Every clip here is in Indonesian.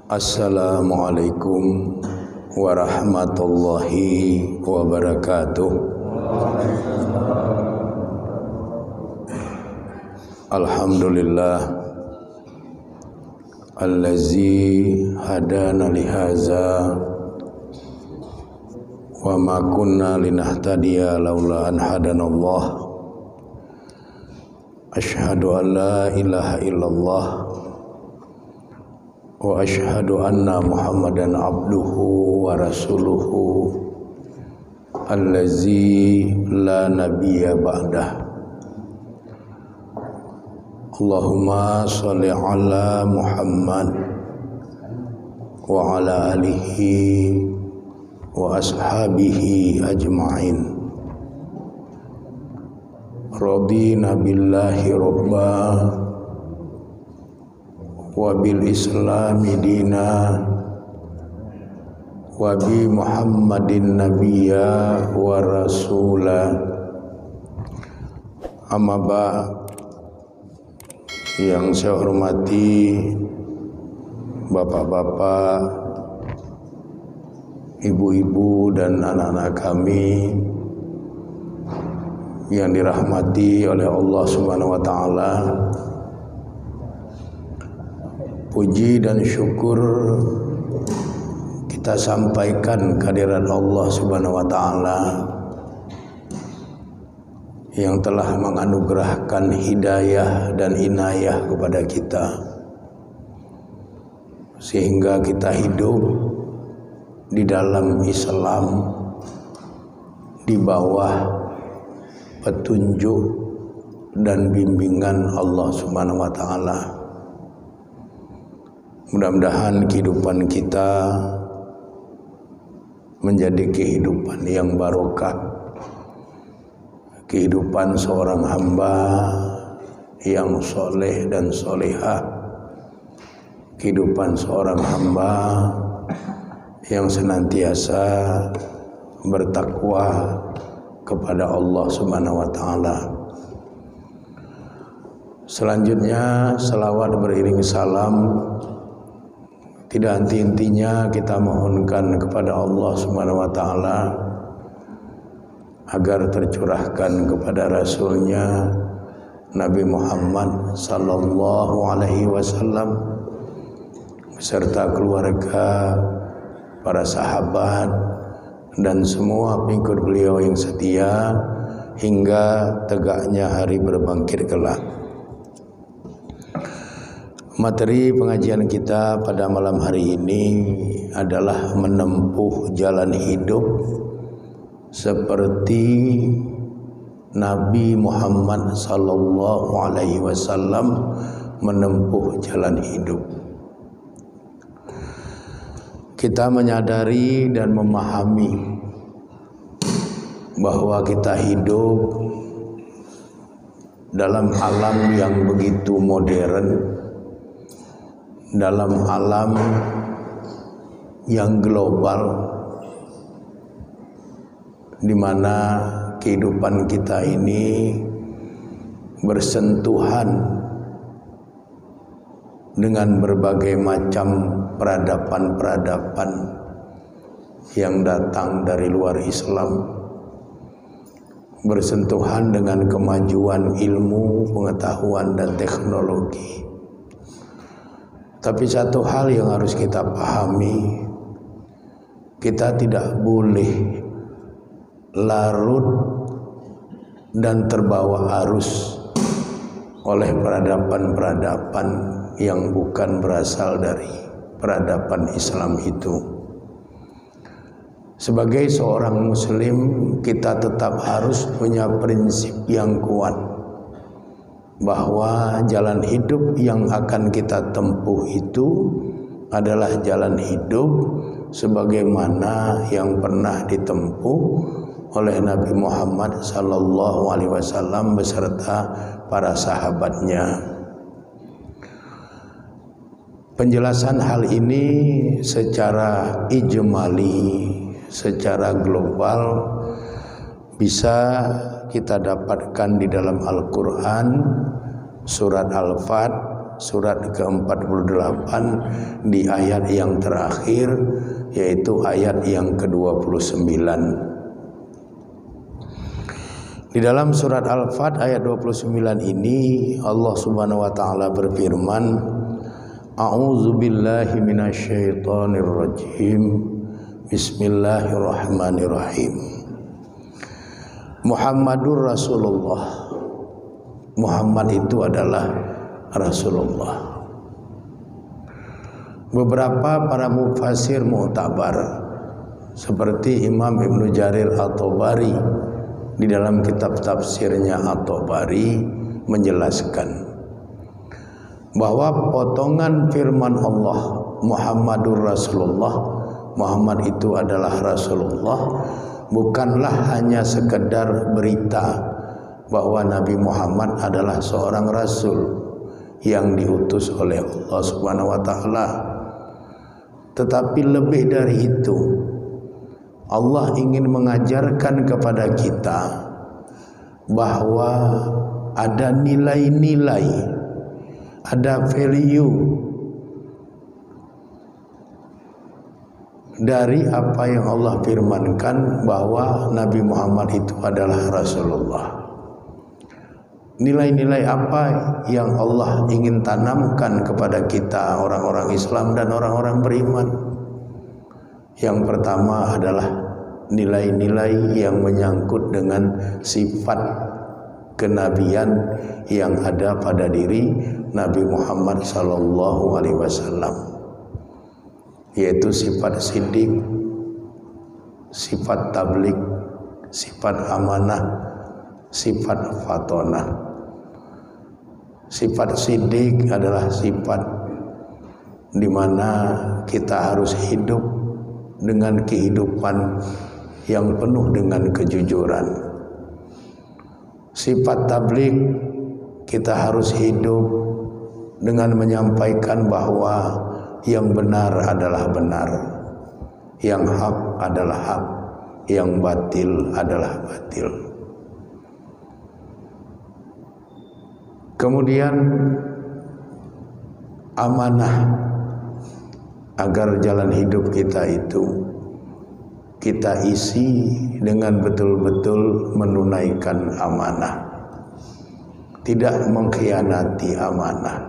Assalamualaikum warahmatullahi wabarakatuh. Alhamdulillah allazi hadana lihaza wa ma kunna linahtadiya laula an hadanallah. Asyhadu an la ilaha illallah wa asyhadu anna Muhammadan abduhu wa rasuluhu allazi la nabiyya ba'dah. Allahumma sholli ala Muhammad wa ala alihi wa ashabihi ajma'in. Radina billahi rabba wa bil islami dina wa bi Muhammadin nabiyya wa rasula. Amma ba'd. Yang saya hormati bapak-bapak, ibu-ibu dan anak-anak kami yang dirahmati oleh Allah Subhanahu wa taala. Puji dan syukur kita sampaikan kehadirat Allah Subhanahu wa taala yang telah menganugerahkan hidayah dan inayah kepada kita sehingga kita hidup di dalam Islam di bawah petunjuk dan bimbingan Allah Subhanahu wa taala. Mudah-mudahan kehidupan kita menjadi kehidupan yang barokah, kehidupan seorang hamba yang soleh dan solehah, kehidupan seorang hamba yang senantiasa bertakwa kepada Allah Subhanahu wa taala. Selanjutnya selawat beriring salam tidak henti-hentinya kita mohonkan kepada Allah Subhanahu wa taala agar tercurahkan kepada Rasulnya Nabi Muhammad sallallahu alaihi wasallam beserta keluarga, para sahabat dan semua pengikut beliau yang setia hingga tegaknya hari berbangkit kelak. Materi pengajian kita pada malam hari ini adalah menempuh jalan hidup seperti Nabi Muhammad sallallahu alaihi wasallam menempuh jalan hidup. Kita menyadari dan memahami bahwa kita hidup dalam alam yang begitu modern, dalam alam yang global, di mana kehidupan kita ini bersentuhan dengan berbagai macam peradaban-peradaban yang datang dari luar Islam, bersentuhan dengan kemajuan ilmu, pengetahuan dan teknologi. Tapi satu hal yang harus kita pahami, kita tidak boleh larut dan terbawa arus oleh peradaban-peradaban yang bukan berasal dari peradaban Islam itu. Sebagai seorang muslim, kita tetap harus punya prinsip yang kuat bahwa jalan hidup yang akan kita tempuh itu adalah jalan hidup sebagaimana yang pernah ditempuh oleh Nabi Muhammad sallallahu alaihi wasallam beserta para sahabatnya. Penjelasan hal ini secara ijmali, secara global bisa kita dapatkan di dalam Al-Quran, surat Al-Fat surat ke-48 di ayat yang terakhir, yaitu ayat yang ke-29. Di dalam surat Al-Fat ayat 29 ini Allah Subhanahu wa taala berfirman, A'udzu billahi minasyaitonir rajim. Bismillahirrahmanirrahim. Muhammadur Rasulullah. Muhammad itu adalah Rasulullah. Beberapa para mufassir mu'tabar seperti Imam Ibnu Jarir At-Tabari di dalam kitab tafsirnya At-Tabari menjelaskan bahwa potongan firman Allah Muhammadur Rasulullah, Muhammad itu adalah Rasulullah, bukanlah hanya sekedar berita bahwa Nabi Muhammad adalah seorang rasul yang diutus oleh Allah Subhanahu wa taala. Tetapi lebih dari itu, Allah ingin mengajarkan kepada kita bahwa ada nilai-nilai, ada value dari apa yang Allah firmankan bahwa Nabi Muhammad itu adalah Rasulullah. Nilai-nilai apa yang Allah ingin tanamkan kepada kita orang-orang Islam dan orang-orang beriman? Yang pertama adalah nilai-nilai yang menyangkut dengan sifat kenabian yang ada pada diri Nabi Muhammad sallallahu alaihi wasallam, yaitu sifat siddiq, sifat tabligh, sifat amanah, sifat fatonah. Sifat siddiq adalah sifat di mana kita harus hidup dengan kehidupan yang penuh dengan kejujuran. Sifat tabligh, kita harus hidup dengan menyampaikan bahwa yang benar adalah benar, yang hak adalah hak, yang batil adalah batil. Kemudian amanah, agar jalan hidup kita itu kita isi dengan betul-betul menunaikan amanah, tidak mengkhianati amanah,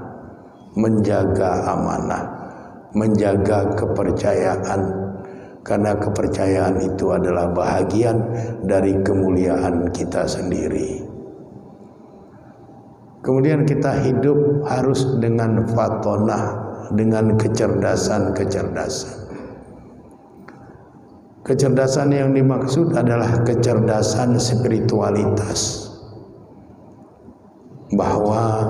menjaga amanah, menjaga kepercayaan, karena kepercayaan itu adalah bahagian dari kemuliaan kita sendiri. Kemudian kita hidup harus dengan fatonah, dengan kecerdasan-kecerdasan. Kecerdasan yang dimaksud adalah kecerdasan spiritualitas, bahwa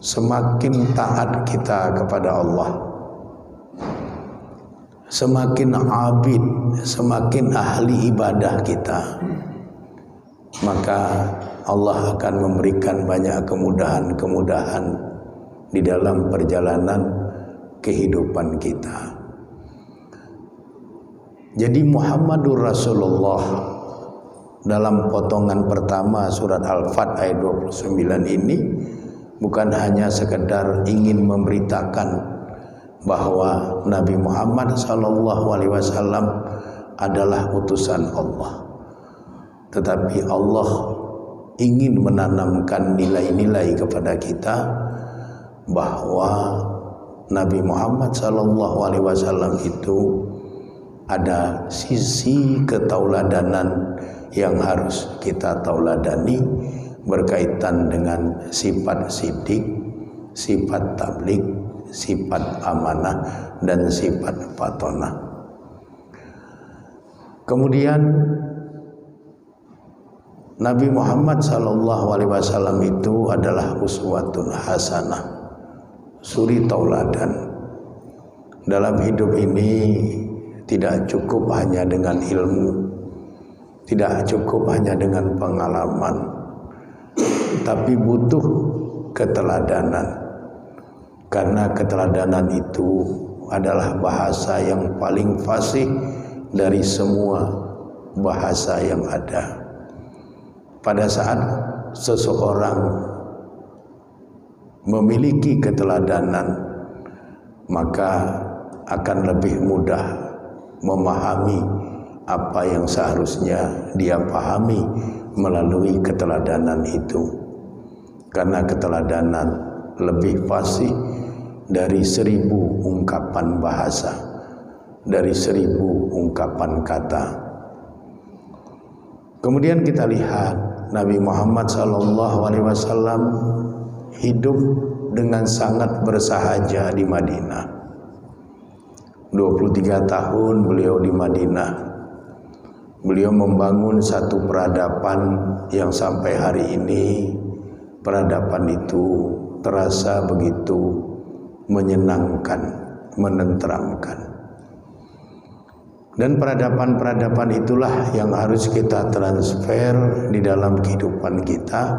semakin taat kita kepada Allah, semakin abid, semakin ahli ibadah kita, maka Allah akan memberikan banyak kemudahan-kemudahan di dalam perjalanan kehidupan kita. Jadi Muhammadur Rasulullah dalam potongan pertama surat Al-Fat ayat 29 ini bukan hanya sekedar ingin memberitakan bahwa Nabi Muhammad SAW adalah utusan Allah, tetapi Allah ingin menanamkan nilai-nilai kepada kita bahwa Nabi Muhammad SAW itu ada sisi ketauladanan yang harus kita tauladani berkaitan dengan sifat siddiq, sifat tabligh, sifat amanah, dan sifat fatonah. Kemudian Nabi Muhammad SAW itu adalah uswatun hasanah, suri tauladan. Dalam hidup ini tidak cukup hanya dengan ilmu, tidak cukup hanya dengan pengalaman, tapi butuh keteladanan. Karena keteladanan itu adalah bahasa yang paling fasih dari semua bahasa yang ada. Pada saat seseorang memiliki keteladanan, maka akan lebih mudah memahami apa yang seharusnya dia pahami melalui keteladanan itu. Karena keteladanan lebih fasih dari 1000 ungkapan bahasa, dari 1000 ungkapan kata. Kemudian kita lihat Nabi Muhammad SAW hidup dengan sangat bersahaja di Madinah. 23 tahun beliau di Madinah. Beliau membangun satu peradaban yang sampai hari ini peradaban itu terasa begitu menyenangkan, menenteramkan. Dan peradaban-peradaban itulah yang harus kita transfer di dalam kehidupan kita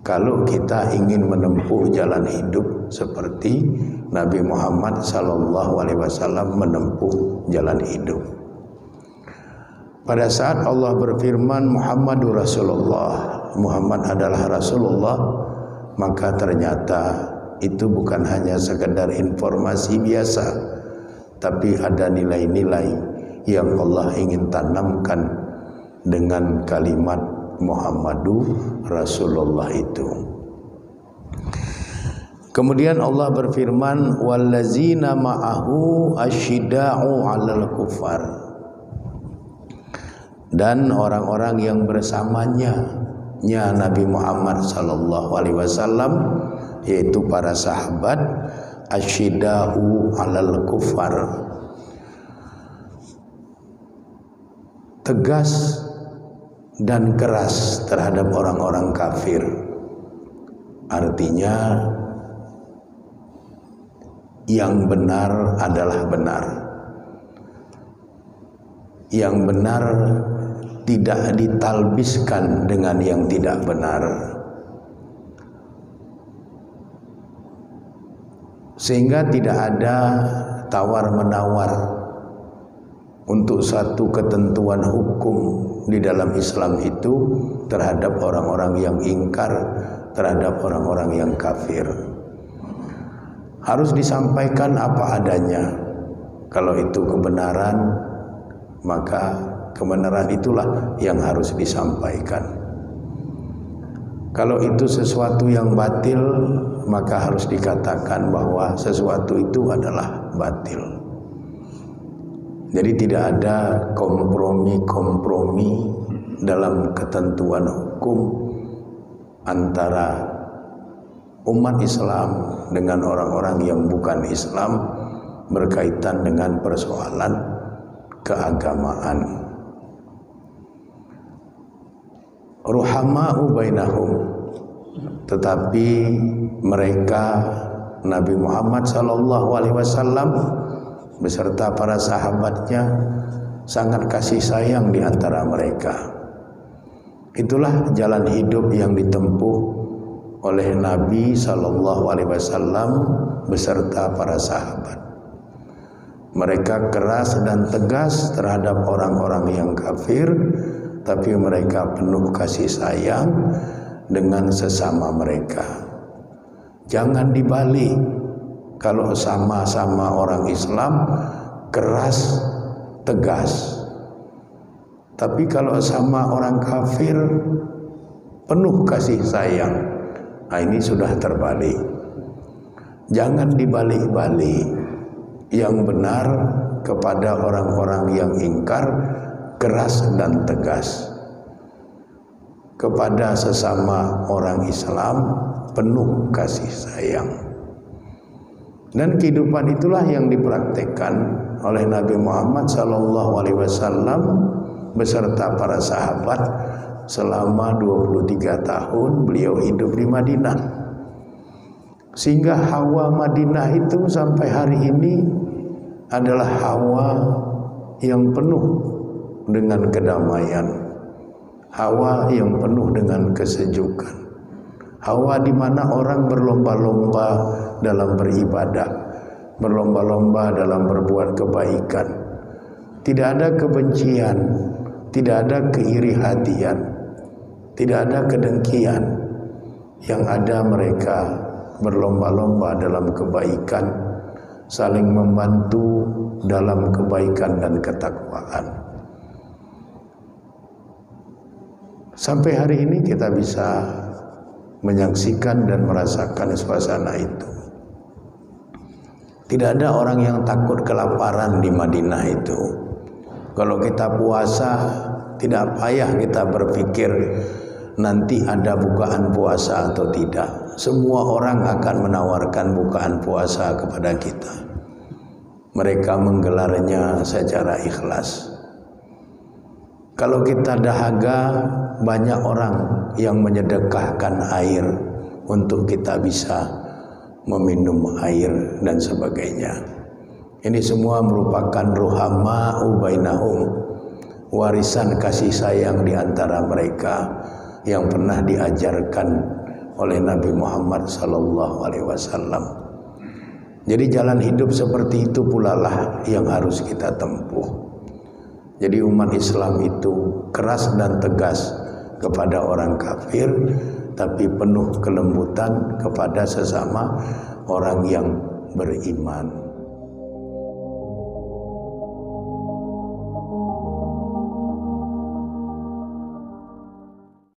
kalau kita ingin menempuh jalan hidup seperti Nabi Muhammad SAW menempuh jalan hidup. Pada saat Allah berfirman Muhammadur Rasulullah, Muhammad adalah Rasulullah, maka ternyata itu bukan hanya sekedar informasi biasa, tapi ada nilai-nilai yang Allah ingin tanamkan dengan kalimat Muhammadur Rasulullah itu. Kemudian Allah berfirman, wallazina ma'ahu asyidda'u 'alal kufar. Dan orang-orang yang bersamanya Nabi Muhammad SAW, yaitu para sahabat, asyidda'u 'alal kufar, tegas dan keras terhadap orang-orang kafir. Artinya yang benar adalah benar, yang benar tidak ditalbiskan dengan yang tidak benar, sehingga tidak ada tawar-menawar untuk satu ketentuan hukum di dalam Islam itu terhadap orang-orang yang ingkar, terhadap orang-orang yang kafir. Harus disampaikan apa adanya. Kalau itu kebenaran, maka kebenaran itulah yang harus disampaikan. Kalau itu sesuatu yang batil, maka harus dikatakan bahwa sesuatu itu adalah batil. Jadi tidak ada kompromi-kompromi dalam ketentuan hukum antara umat Islam dengan orang-orang yang bukan Islam berkaitan dengan persoalan keagamaan. Ruhama'u bainahum, tetapi mereka Nabi Muhammad SAW beserta para sahabatnya sangat kasih sayang di antara mereka. Itulah jalan hidup yang ditempuh oleh Nabi SAW beserta para sahabat. Mereka keras dan tegas terhadap orang-orang yang kafir, tapi mereka penuh kasih sayang dengan sesama mereka. Jangan dibalik. Kalau sama-sama orang Islam keras, tegas. Tapi kalau sama orang kafir penuh kasih sayang. Nah, ini sudah terbalik. Jangan dibalik-balik. Yang benar kepada orang-orang yang ingkar, keras dan tegas. Kepada sesama orang Islam penuh kasih sayang. Dan kehidupan itulah yang dipraktekkan oleh Nabi Muhammad SAW beserta para sahabat selama 23 tahun beliau hidup di Madinah. Sehingga hawa Madinah itu sampai hari ini adalah hawa yang penuh dengan kedamaian, hawa yang penuh dengan kesejukan, hawa di mana orang berlomba-lomba dalam beribadah, berlomba-lomba dalam berbuat kebaikan. Tidak ada kebencian, tidak ada keiri hatian, tidak ada kedengkian. Yang ada mereka berlomba-lomba dalam kebaikan, saling membantu dalam kebaikan dan ketakwaan. Sampai hari ini kita bisa menyaksikan dan merasakan suasana itu. Tidak ada orang yang takut kelaparan di Madinah itu. Kalau kita puasa, tidak payah kita berpikir nanti ada bukaan puasa atau tidak. Semua orang akan menawarkan bukaan puasa kepada kita. Mereka menggelarnya secara ikhlas. Kalau kita dahaga, banyak orang yang menyedekahkan air untuk kita bisa meminum air dan sebagainya. Ini semua merupakan ruhama'u bainahum, warisan kasih sayang di antara mereka yang pernah diajarkan oleh Nabi Muhammad SAW. Jadi jalan hidup seperti itu pula lah yang harus kita tempuh. Jadi umat Islam itu keras dan tegas kepada orang kafir, tapi penuh kelembutan kepada sesama orang yang beriman.